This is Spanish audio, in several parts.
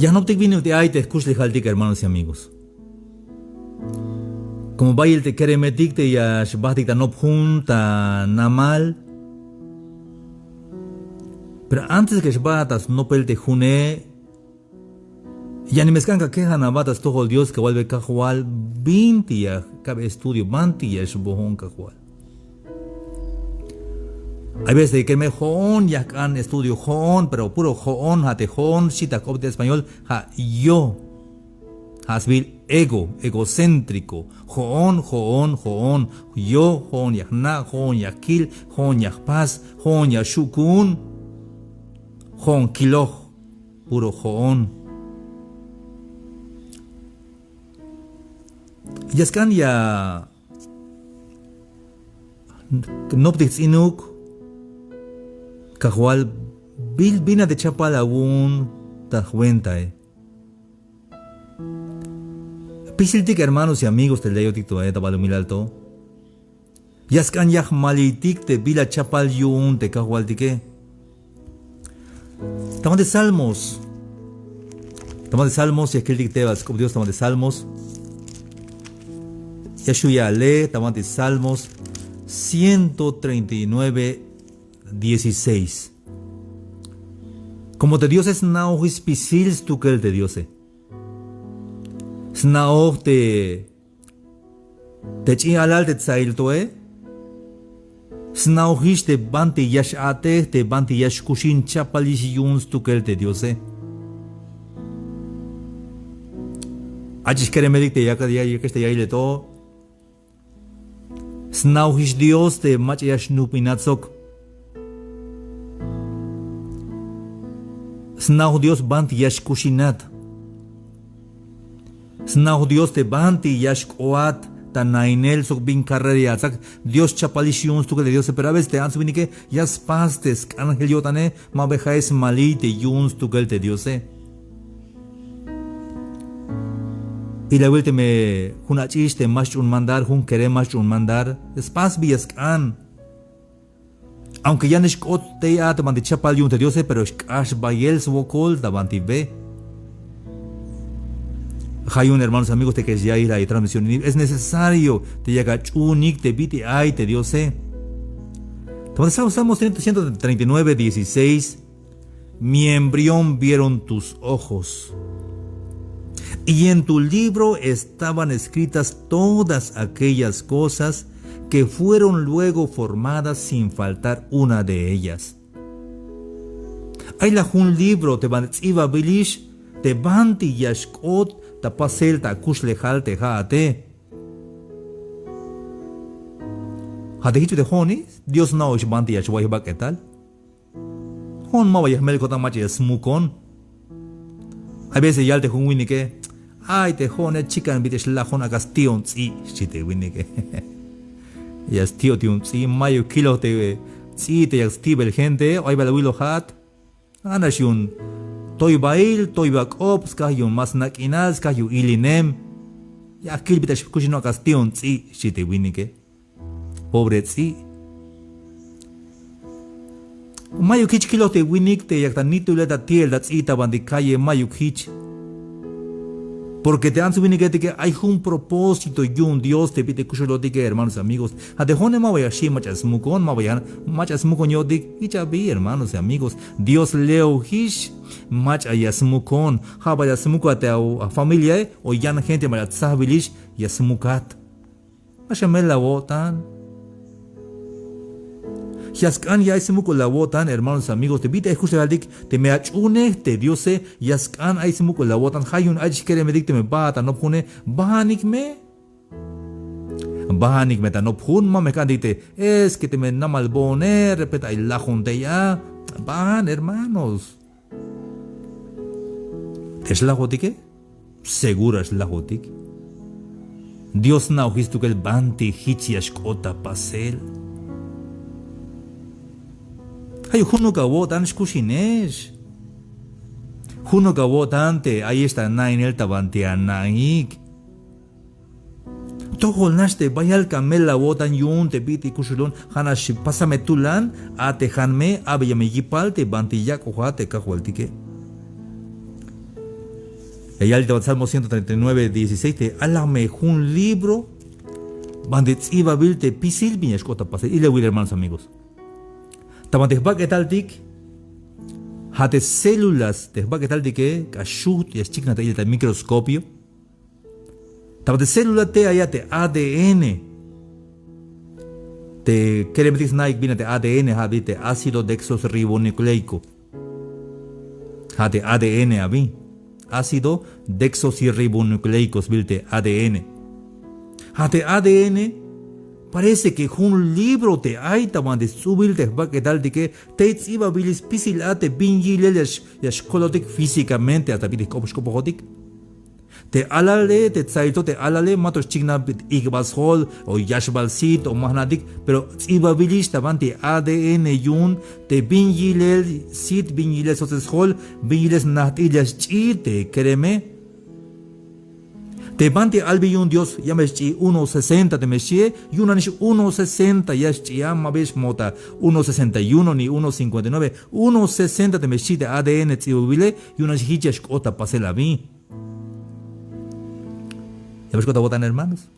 Ya no te vine de ahí te escuché jaltica, hermanos y amigos. Como vaya el te quiere meticte ya shbatik no junta namal. Pero antes de que shbatas no pelte june, ya ni me escanca que hanabatas todo el Dios que vuelve cajual 20 ya cabe estudio 20 ya shbohon cajual. Hay veces que me joon ya can estudio joon, pero puro joon, hate joon, chita copte español, ha yo. Hasbil egocéntrico, joon, yo, joon yakna, joon yakil, joon yakpaz, joon yashukun, joon kiloj, puro joon. Yaskan ya noptix inuk, kahual bil bina de chapal aún tajuenta. Pisiltik hermanos y amigos del Leo Tito Tabalumil Alto. Yaskan yah malitik te bila chapal yun te kahualtike. Tama de Salmos. Tama de Salmos y aquel dictebas como Dios tama de Salmos. Yashuya le tama de Salmos 139, 16. Como te Dios es nauhis pisils tu que el te Diose. Snaoh te chi alal te tsail toe. Snaohish te banti yash ate te banti yash kushin chapalish yuns tu kel te Diose. Achish kere medik te yaka te yaile to. Snaohish Dios te mach yash nupinatzok. Snaoh Dios banti yash kushinat. Snahu Dios te banti yash koat tanainel sok bin carrera sak Dios chapalish tu que de Dios pero a veces te ansu que ya pastes ángel yo tane ma beja es malite yuns tu que te Dios y la vuelta me una chiste más un mandar un querer más un mandar espas bias can aunque ya nish kot te at mandi chapal yun te Dios pero es cash bayel su col da banti ve. Hayun, hermanos amigos, te que ya ir a la transmisión. Es necesario te llega chunik, te vite ay, te Dios Salmos 139, 16. Mi embrión vieron tus ojos. Y en tu libro estaban escritas todas aquellas cosas que fueron luego formadas sin faltar una de ellas. Hay la un libro te van iba bilish te banti yashkot ta pasel ta kushlehal te haate. Hate hichu de honi, Dios no es banti yashwai ba qué tal. Hon ma vaya melko ta machi smukon. A veces ya te hun wini que ay te hone chican bitish la hona gastion tsi chite wini que. Ya stio ti un tsi mayo kilo te tsi te yakstibel gente, ay ba la wilo hat. Anashun Toy bail, toy back ops, kahyon mas nakinas, kahyo ilinem. Ya akil bitash kushino kastion tsi, shite winike. Pobre tsi. Mayo kich kilote winik te yaktanito leta tiel dat ita bandikaye mayo kich. Porque te han subido que hay un propósito y un Dios te pide que lo diga, hermanos amigos. A de jone ma vaya shi machas mukon ma vaya machas mukon yo dig y ya vi, hermanos amigos. Dios leo hish mach ayasmukon ha vaya smukat a familia o yan gente ma tsabilish yasmukat. Mashamel la votan. Yaskan ya ismuko la votan, hermanos amigos, te vite justo al dik, te me achune, te diose, yaskan a ismuko la votan, hayun ajish kere me dik te me bata no pune, bahanik me ta no pun ma me candite, es que te me namalbone, repeta el la junte ya, bahan, hermanos. ¿Es la gotique? Segura es la gotique. Dios na ojistu que el banti hichiash kota pasel. Hay uno que votan escuchines. Uno que votante, ahí está nain el tabante naik. Todo el naste vaya al camel la votan yun te piti kushulon hanash pásame tulan a te hanme a me yipal te bantilla cojate cajualtique. allá el Salmo 139, 16, te alame un libro, donde iba a verte pisil, viñas cota pase, y le voy hermanos amigos. Tamante va que tal tic, hate células, te va que tal tic, cachut, y es chica, te microscopio. Tamante célula te allá te ADN. Te queremos decir Nike te ADN, habite ácido desoxirribonucleico. Hate ADN abi. Ácido desoxirribonucleicos, vilte ADN. Hate ADN. Parece que un libro te hay también de subir te va a quedar de que te iba a bilis pisilate bingiles y escolotic físicamente hasta bilis copojotic. Te alale, te tsaito, te alale, matos chigna igbashol o yashbalsit o mahnadik, pero iba bilis también te ADN yun, te bingiles, sit bingiles oteshol, bingiles nahtilas chite, créeme. Te bante albion Dios ya me chi 1.60 te mechie y una nish 1.60 ya chi ama ves mota 1.61 ni 1.59 1.60 te mechi de ADN tsibile y una hichas ota pase la vi. ¿Ya ves cómo votan hermanos?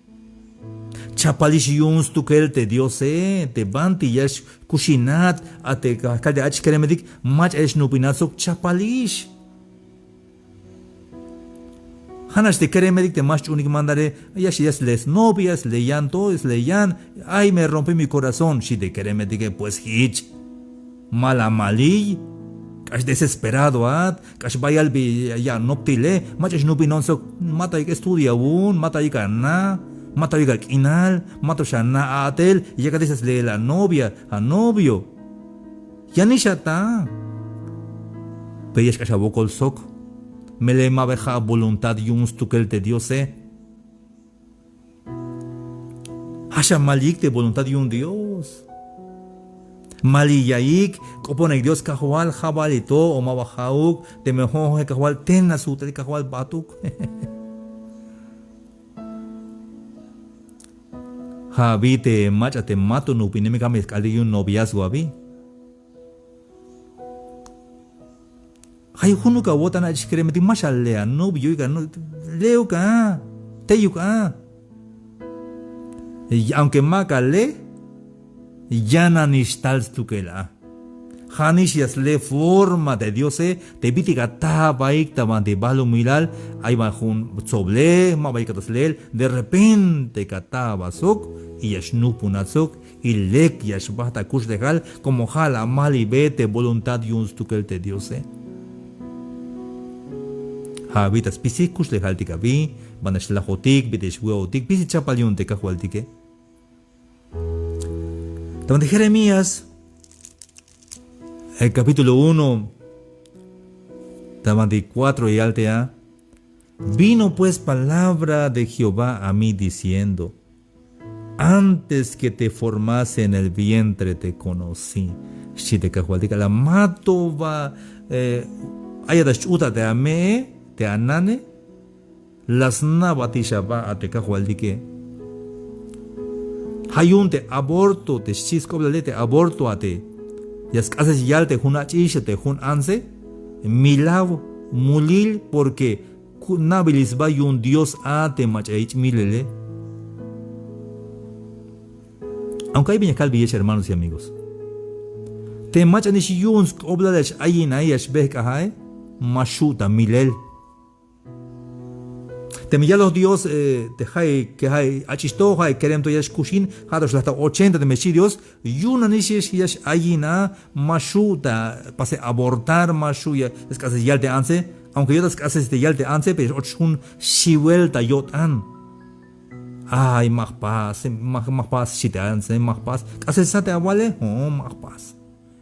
Chapalish yuns tu te Dios te bante ya kushinat ate kalde ach keremedik mach es nupinazok chapalish. Hanas te quiere medik te más único mandare, ya si es les novias, leyan todos, leyan, ay me rompe mi corazón, si te quiere medik pues hitch, mala malí, cash desesperado cash vaya al ya no pile, machas no pinon so, mata y que estudia mata y cana, mata y kinal, mata shana atel, y ya que dices le la novia, a novio, ya ni chata, peyes cash abocol sok. Me le mabeja voluntad yuns tukel te Dios Hasha malik te voluntad yun Dios. Maliyaik, kopone Dios kahual jabalito o mabajauk, te mejoje kahual tena su te kahual batuk. Javi te macha te mato no pineme kames kaldi yun noviazgo abi. Hay uno que vota na chikiremeti mashalea no biuga no leo ka teyuka aunque makale ya na nistals tukela hanishas le forma de Dios te bitiga ta baik taban de balo miral ay bajun soble ma baikatos lel de repente kataba sok y yashnupunazok y lek yashbata kush degal como jala mali vete voluntad yuns tukel te Dios habitas pisicus le haltika vi, banas la hotik, bites hueotik, pisi chapalion te cajualtique. También de Jeremías, el capítulo 1, también de 4 y altea, vino pues palabra de Jehová a mí diciendo, antes que te formase en el vientre te conocí. Si te cajualtica la mato va, ayadas uta te amé, te anane las nabatisha va a te cajualdique hayun te aborto te chiscoblale te aborto a te yas haces yalte juna chisha te jun anse milav mulil porque nabilis va yun Dios a te machaich milele. Aunque hay viña calvilles hermanos y amigos te machanish yuns oblalesh ayin ayash behkahae mashuta milel Temilla los Dios te hay que hay achisto hay querem to yash kushin hados hasta 80 de mechidios yuna nishish yash ayina mashuta pase abortar mashuya es que haces yalte anse aunque yo das haces de yalte anse pero ochun shiwelta yotan ay más paz shite anse más paz haces sate awale más paz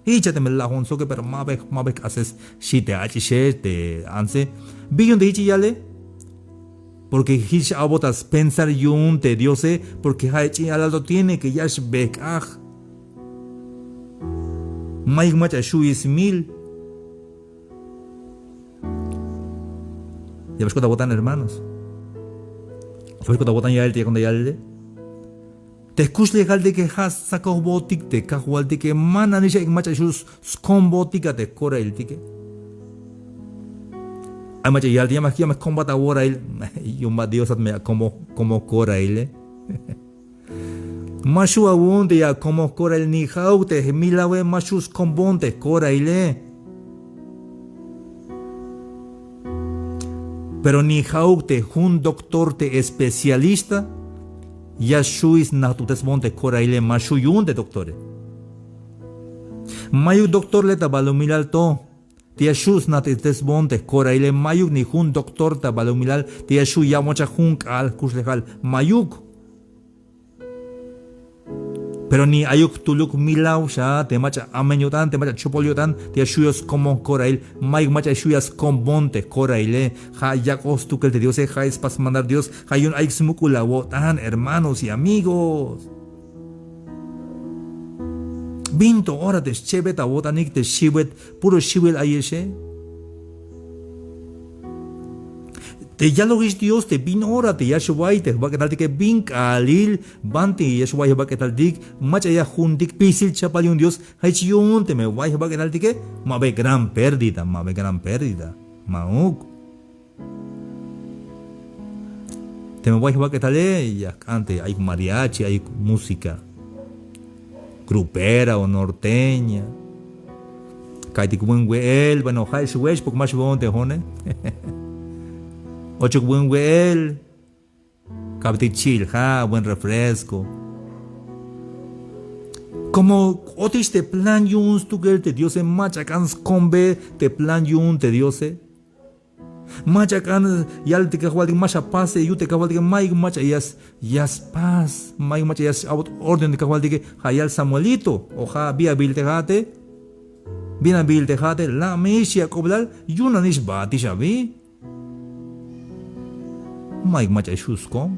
y chate me la honso que pero mabek haces shite achishe te anse billon de ichi yale porque hish abotas pensar yun te Dios porque haichi alado tiene que yash bekaj maik macha shuis mil. Ya ves cuando votan hermanos, ¿sabes cuando votan ya el día cuando ya el te escuch legal de que has sacado botic te cajual de que mananisha y macha shus scombotica te cora el tique Ay macha yal te llamas combata ahora él. Y un Dios me como cora él. Mashu abunde ya como cora el ni jaute milawe mashus combonte cora él. Pero ni jaute un doctor te especialista ya shuis natutes monte cora él mashu yunde doctore. Mayu doctor le tabalo milalto. Tia shus natutes monte cora él mayuk ni un doctor tabalo milal tia shu ya mocha junk al kuslejal mayuk. Pero ni ayuk tuluk milau sha te macha amenyotan te macha chopoliotan te shuyos como corail mai macha shuyas combonte coraile ha yakos tukel de Dios ha es pas mandar Dios ha yun aix mukula wotan hermanos y amigos. Binto ora de chebeta wotanik de shibet puro shibel ayeshe. Te ya lo gis Dios te bin ora te ya shwai te ba ketal que bin kalil banti ya shwai ba ketal dik macha ya jundik pisil chapaliun Dios haichiun te me wai ba ketal que ma be gran pérdida mauk te me wai ba ketal ya cante hay mariachi hay música grupera o norteña kaiti buen wel bueno hay shwesh porque más bon te hone ocho buen wel, cabti chill, buen refresco. Como otis te plan yuns tu gel te diose machacans combe te plan yun te diose. Machacan yal te cajual de macha pase yu te cajual de maig macha yas paz maig macha yas orden de cajual de que hayal Samuelito o via bil te jate. Bien bil te jate la mesia coblal yuna nish bati shabi. Maig macha shuskom.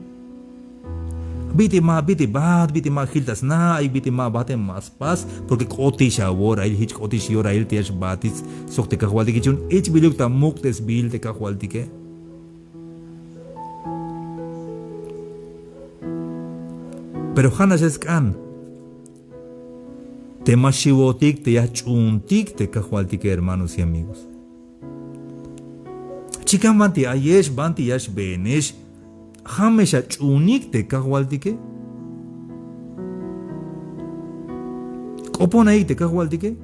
Biti ma hiltas na, ay biti ma bate mas pas, porque kotish ahora, il hich kotish yora il tiash batis, sok te kahwal dike chun, ich biluk ta muktes bil te kahwal dike. Pero hanas es kan. Te mashivotik te yachuntik te kahwal dike, hermanos y amigos. Chikan banti ayesh banti yash benesh hamesha chunik te kahwaldike kopona te kahwaldike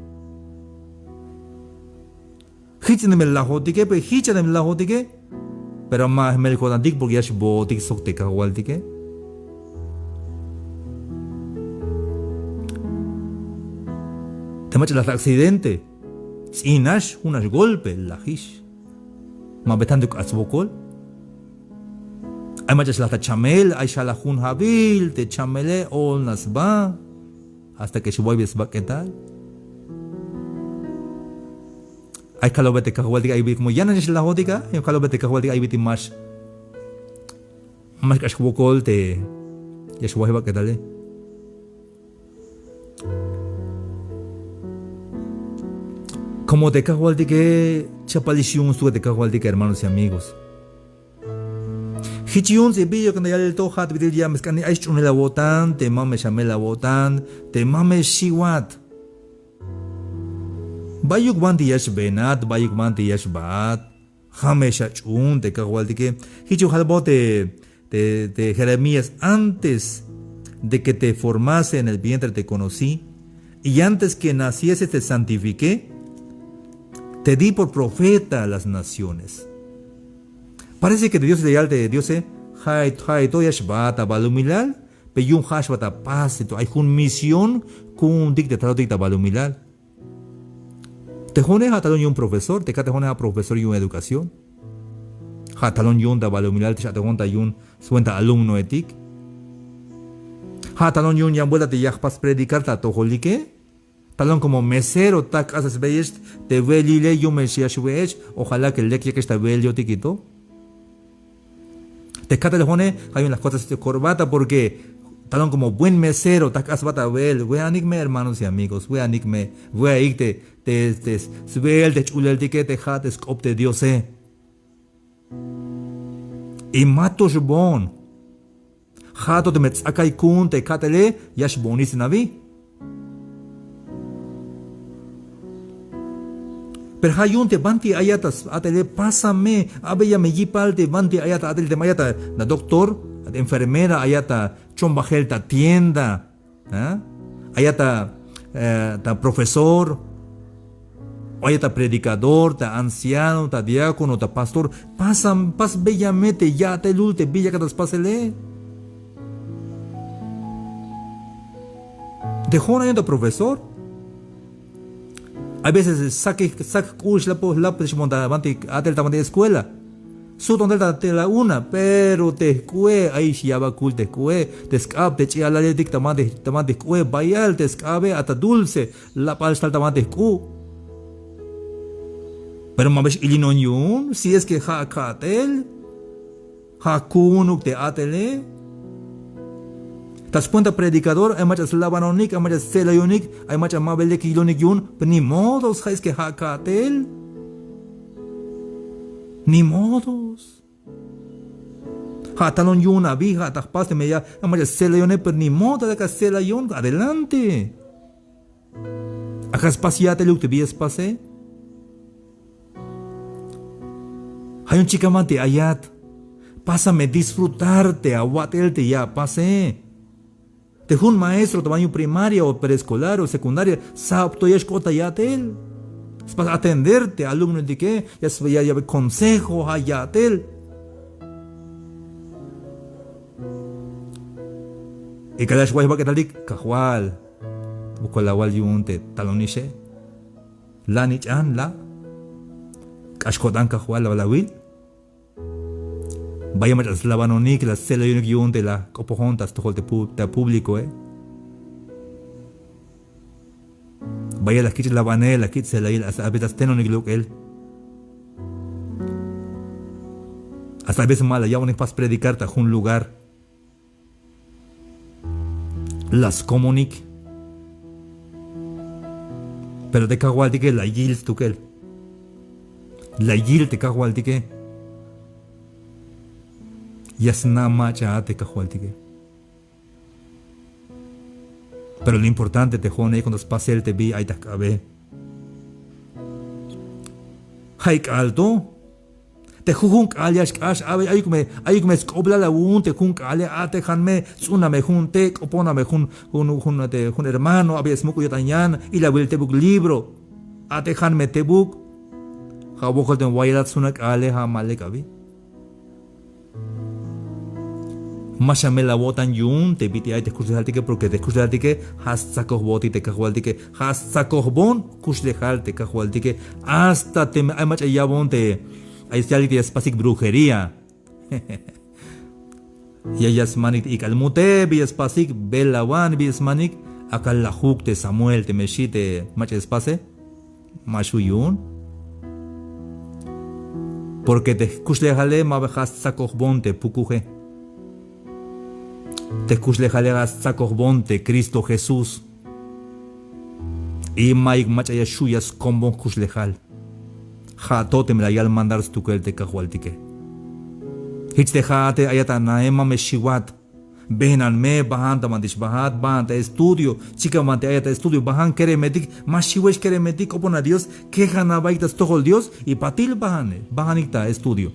hichne me lahotike pe hichne me lahotike pero ma mel kodandik porque yash botik sok te kahwaldike te macha las accidente sinash unas golpe la hish ma betando asbokol ay machas la chamel ay shalahun habil te chamele ol nasba hasta que shboybes ba qué tal ay kalobete kahwaldiga ay bit como ya no es la hódica ay kalobete kahwaldiga ay bit más kashbokol te ya shboyba qué tal como te kahwaldiga chapalishun su te kahwaldiga hermanos y amigos hichiun se billo cuando ya el toja te vidil ya meskani ay chunela botan te mame shamela botan te mame shiwat bayuk banti yash benat bayuk banti yash bat hamesha chun te kahwaldiga hichu halbote de Jeremías antes de que te formase en el vientre te conocí y antes que naciese te santifiqué. Te di por profeta a las naciones. Parece que de Dios de Yal de Dios hay toyash bata balumilal, peyun hash bata paz, hay una misión con un dictador dicta balumilal. Te jone hatalon y un profesor, te jone a profesor y una educación. Hatalon y un da balumilal, te jone y un suenta alumno etik. Hatalon y un yambuela te yahpas predicar ta tojolique. Talón como mesero, tak haces beyes, te velile yo me shiashwech, ojalá que el lek que está bel yo te quito. Te cateljone, hay unas cosas de corbata porque talón como buen mesero, tak haces bata bel, weanikme hermanos y amigos, weanikme, weaikte, te svel, te chulel tiquete, hat, escopte Dios y matos bon. Hato te metzakay kun, te catele, yash bonis navi. Pero hayunte banti ayatas atele pásame abeya me yipalte banti ayata atele de mayata la doctor, la enfermera ayata chombajelta tienda, ayata ta profesor, ayata predicador, ta anciano, ta diácono, ta pastor, pasan pas bellamente ya te lulte billa catas pasele. Dejó una ayata profesor. A veces saque kush la pues monta banti atel tamante escuela. Su donde te la una, pero te cue ahí si va cool te cue, te escape te chia la letic tamante cue bayal te escape hasta dulce la palsta tamante cu. Pero mames ilinon yun, si es que ha katel, ha kunuk te atele. Tas cuenta predicador, hay muchas labanonik, hay muchas celayonik, hay muchas mabelek ilonik yun, pero ni modos, es que hakatel. Ni modos. Hatalon yun, abija, takpaste media, hay muchas celayonik, pero ni modo de que celayon, adelante. Acá espaciate lo que te vi espase. Hay un chicamante ayat. Pásame disfrutarte, aguatelte ya, pase. Te un maestro tamaño primaria o preescolar o secundaria, sabto ya escota ya tel. Es para atenderte, alumno de que ya consejo ya tel. Y cada vez va que tal cajual, busco la wal yunte taloniche, la nichan la, cascotan cajual la will. Vaya más la banonik, la cela yun de la copojontas, todo el público, Vaya la kit la banel, la kit se la il, hasta a veces tenonik look él. Hasta a veces mala, ya uno pas predicar ta un lugar. Las comunic. Pero te cagual que la yil tu que la yil te cagual que Yasna macha te cajualtique. Pero lo importante te jone cuando pase el te vi ahí te cabe. Haik alto. Te jujunk alias cash ave ayume skobla la un te junk alia ate hanme tsuname junte oponame jun hermano había smuku yotañan y la vuelte book libro. Ate hanme te book. Jaboko ten wailat sunak ale hamale kabi. Mashame la botan yun te viti ay te kushlehalte porque te kushlehalte hasta kohboti te kahualte hasta kohbon kushlehalte kahualte hasta te ay macha yabon te ay sialite espasik brujería. Ya yasmanik ikalmute bi espasik belawan bi esmanik akal la huk te Samuel te meshite macha espase mashuyun porque te kushlehale ma hasta kohbon te pukuje. Te kuslejalega sakorbonte Cristo Jesús. Y maik machaya shuyas kombon kuslejal. Jatote me la yal mandar stukel te kahualtike. Hichte jate ayata naema me shiwat. Benan me bahanta mandish bahat bahanta estudio. Chica mante ayata estudio bahan kere medik. Mashiwesh kere medik opona Dios. Quejana baitas tohol Dios. Y patil bahane. Bahanikta estudio.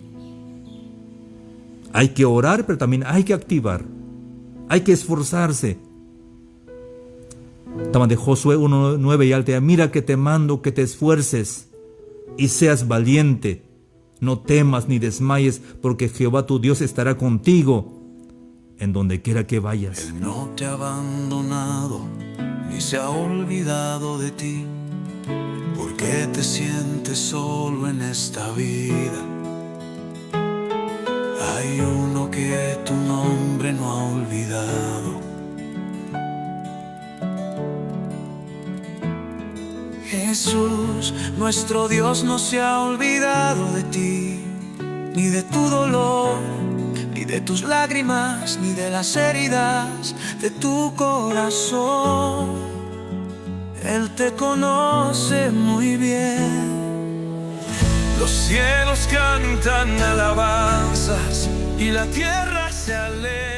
Hay que orar pero también hay que activar. Hay que esforzarse. Tama de Josué 1:9 y altea, mira que te mando que te esfuerces y seas valiente. No temas ni desmayes, porque Jehová tu Dios estará contigo en donde quiera que vayas. Él no te ha abandonado ni se ha olvidado de ti, porque te sientes solo en esta vida. Hay uno que tu nombre no ha olvidado. Jesús, nuestro Dios no se ha olvidado de ti, ni de tu dolor, ni de tus lágrimas, ni de las heridas de tu corazón. Él te conoce muy bien. Los cielos cantan alabanzas y la tierra se alegra.